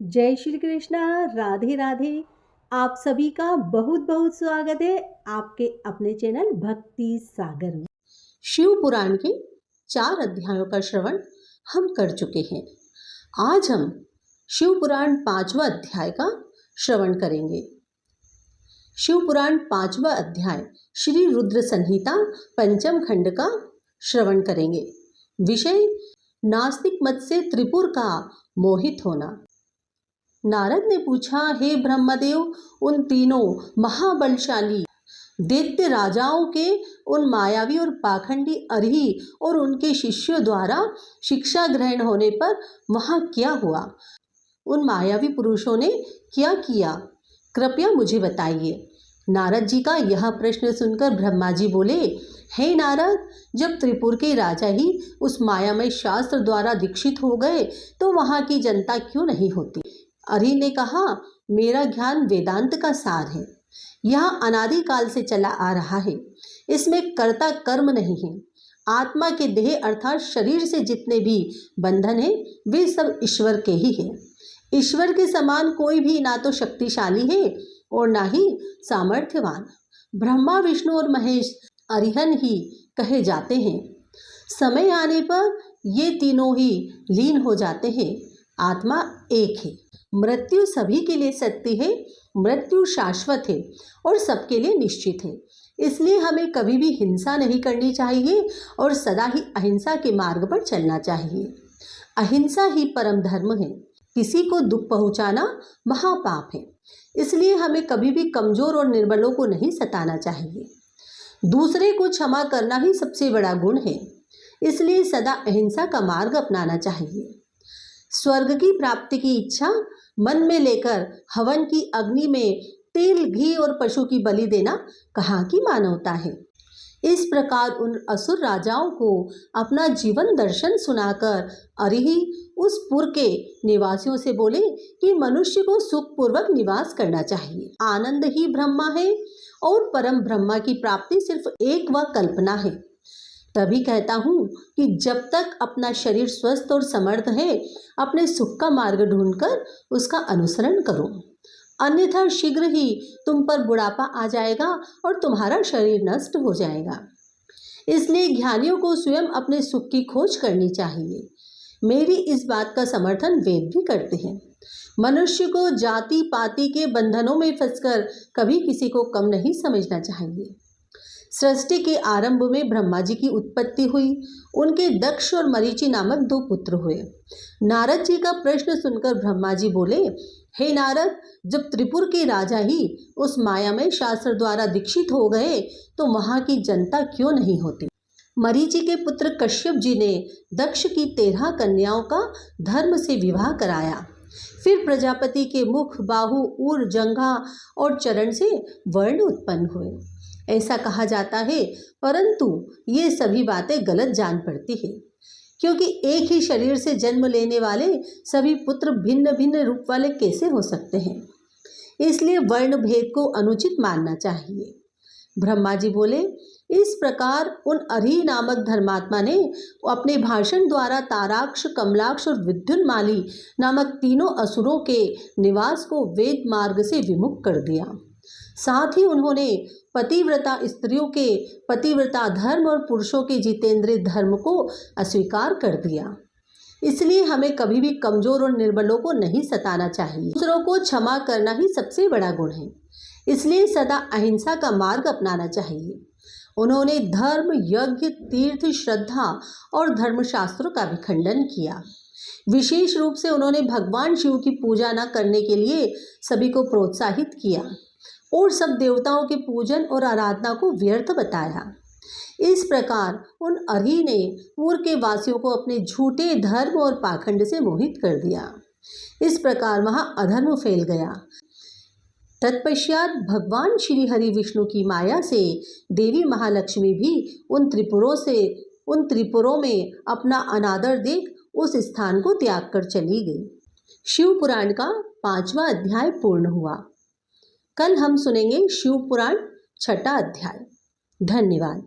जय श्री कृष्णा, राधे राधे। आप सभी का बहुत बहुत स्वागत है आपके अपने चैनल भक्ति सागर में। शिव पुराण के 4 अध्यायों का श्रवण हम कर चुके हैं। आज हम शिव पुराण 5वां अध्याय का श्रवण करेंगे। शिव पुराण 5वां अध्याय श्री रुद्र संहिता पंचम खंड का श्रवण करेंगे। विषय नास्तिक मत से त्रिपुर का मोहित होना। नारद ने पूछा, हे ब्रह्मदेव, उन तीनों महाबलशाली दैत्य राजाओं के उन मायावी और पाखंडी अरही और उनके शिष्यों द्वारा शिक्षा ग्रहण होने पर वहां क्या हुआ? उन मायावी पुरुषों ने क्या किया? कृपया मुझे बताइए। नारद जी का यह प्रश्न सुनकर ब्रह्मा जी बोले, हे नारद, जब त्रिपुर के राजा ही उस मायामय शास्त्र द्वारा दीक्षित हो गए तो वहां की जनता क्यों नहीं होती? अरही ने कहा, मेरा ज्ञान वेदांत का सार है। यह अनादिकाल से चला आ रहा है। इसमें कर्ता कर्म नहीं है। आत्मा के देह अर्थात शरीर से जितने भी बंधन है वे सब ईश्वर के ही है। ईश्वर के समान कोई भी ना तो शक्तिशाली है और ना ही सामर्थ्यवान। ब्रह्मा, विष्णु और महेश अरिहन ही कहे जाते हैं। समय आने पर ये तीनों ही लीन हो जाते हैं। आत्मा एक है। मृत्यु सभी के लिए सत्य है। मृत्यु शाश्वत है और सबके लिए निश्चित है। इसलिए हमें कभी भी हिंसा नहीं करनी चाहिए और सदा ही अहिंसा के मार्ग पर चलना चाहिए। अहिंसा ही परम धर्म है। किसी को दुख पहुंचाना महापाप है। इसलिए हमें कभी भी कमजोर और निर्बलों को नहीं सताना चाहिए। दूसरे को क्षमा करना ही सबसे बड़ा गुण है। इसलिए सदा अहिंसा का मार्ग अपनाना चाहिए। स्वर्ग की प्राप्ति की इच्छा मन में लेकर हवन की अग्नि में तेल, घी और पशु की बलि देना कहाँ की मानवता है? इस प्रकार उन असुर राजाओं को अपना जीवन दर्शन सुनाकर अरही उस पुर के निवासियों से बोले कि मनुष्य को सुखपूर्वक निवास करना चाहिए। आनंद ही ब्रह्मा है और परम ब्रह्मा की प्राप्ति सिर्फ एक व कल्पना है। तभी कहता हूँ कि जब तक अपना शरीर स्वस्थ और समर्थ है, अपने सुख का मार्ग ढूंढकर उसका अनुसरण करो, अन्यथा शीघ्र ही तुम पर बुढ़ापा आ जाएगा और तुम्हारा शरीर नष्ट हो जाएगा। इसलिए ज्ञानियों को स्वयं अपने सुख की खोज करनी चाहिए। मेरी इस बात का समर्थन वेद भी करते हैं। मनुष्य को जाति पाति के बंधनों में फंसकर कभी किसी को कम नहीं समझना चाहिए। सृष्टि के आरंभ में ब्रह्मा जी की उत्पत्ति हुई। उनके दक्ष और मरीचि नामक 2 पुत्र हुए। नारद जी का प्रश्न सुनकर ब्रह्मा जी बोले, हे नारद, जब त्रिपुर के राजा ही उस मायामय शास्त्र द्वारा दीक्षित हो गए तो वहां की जनता क्यों नहीं होती? मरीचि के पुत्र कश्यप जी ने दक्ष की 13 कन्याओं का धर्म से विवाह कराया। फिर प्रजापति के मुख, बाहु, ऊर, जंघा और चरण से वर्ण उत्पन्न हुए, ऐसा कहा जाता है। परंतु ये सभी बातें गलत जान पड़ती है, क्योंकि एक ही शरीर से जन्म लेने वाले सभी पुत्र भिन्न भिन्न रूप वाले कैसे हो सकते हैं? इसलिए वर्ण भेद को अनुचित मानना चाहिए। ब्रह्मा जी बोले, इस प्रकार उन अरही नामक धर्मात्मा ने अपने भाषण द्वारा ताराक्ष, कमलाक्ष और विद्युन्माली नामक तीनों असुरों के निवास को वेद मार्ग से विमुख कर दिया। साथ ही उन्होंने पतिव्रता स्त्रियों के पतिव्रता धर्म और पुरुषों के जितेंद्रिय धर्म को अस्वीकार कर दिया। इसलिए हमें कभी भी कमजोर और निर्बलों को नहीं सताना चाहिए। दूसरों को क्षमा करना ही सबसे बड़ा गुण है। इसलिए सदा अहिंसा का मार्ग अपनाना चाहिए। उन्होंने धर्म, यज्ञ, तीर्थ, श्रद्धा और धर्मशास्त्रों का भी खंडन किया। विशेष रूप से उन्होंने भगवान शिव की पूजा न करने के लिए सभी को प्रोत्साहित किया और सब देवताओं के पूजन और आराधना को व्यर्थ बताया। इस प्रकार उन अरही ने पूर्व के वासियों को अपने झूठे धर्म और पाखंड से मोहित कर दिया। इस प्रकार वहां अधर्म फैल गया। तत्पश्चात भगवान श्री हरि विष्णु की माया से देवी महालक्ष्मी भी उन त्रिपुरों में अपना अनादर देख उस स्थान को त्याग कर चली गई। शिव पुराण का 5वां अध्याय पूर्ण हुआ। कल हम सुनेंगे शिव पुराण 6ठा अध्याय। धन्यवाद।